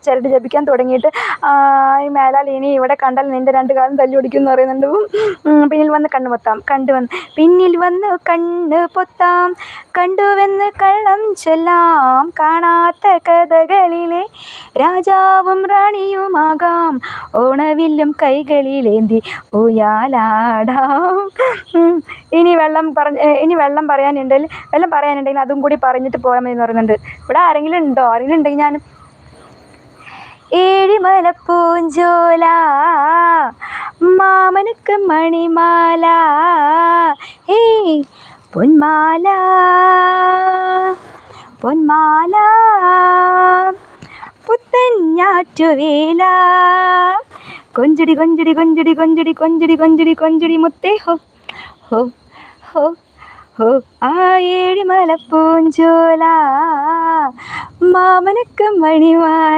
ചരട് ജപിക്കാൻ തുടങ്ങിയിട്ട് ഈ മേലാൽ ഇനി ഇവിടെ കണ്ടാൽ നിൻ്റെ 2 കാലും തല്ലി ഒടിക്കും എന്ന് പറയുന്നുണ്ട്. പിന്നിൽ വന്ന് കണ്ണ് പൊത്താം പിന്നിൽ വന്ന് കണ്ണ് പൊത്താം കണ്ടുവെന്ന് കള്ളം ചൊല്ലാം കാണാത്ത കഥകളിലെ രാജാവും റാണിയുമാകാം ഓണവില്ലും കൈകളിലേന്തി ഊയാലാടാം. ഇനി വെള്ളം പറയാനുണ്ടെങ്കിൽ അതും കൂടി പറഞ്ഞിട്ട് പോയാൽ മതി എന്ന് പറയുന്നുണ്ട്. ഇവിടെ ആരെങ്കിലും ഉണ്ടെങ്കിൽ ഞാൻ ഏഴിമലപ്പൂഞ്ചോല മാമനുക്ക് മണിമാല പൊന്മാല പൊന്മാല പുത്തൻ ഞാറ്റുവേല കൊഞ്ചടി കൊഞ്ചടി കൊഞ്ചടി കൊഞ്ചടി കൊഞ്ചടി കൊഞ്ചടി കൊഞ്ചടി മുത്തേ ഹോ ഹോ ഹോ ഹോ ആ ഏഴിമലപ്പൂഞ്ചോല മാമനുക്ക് മണിമാല.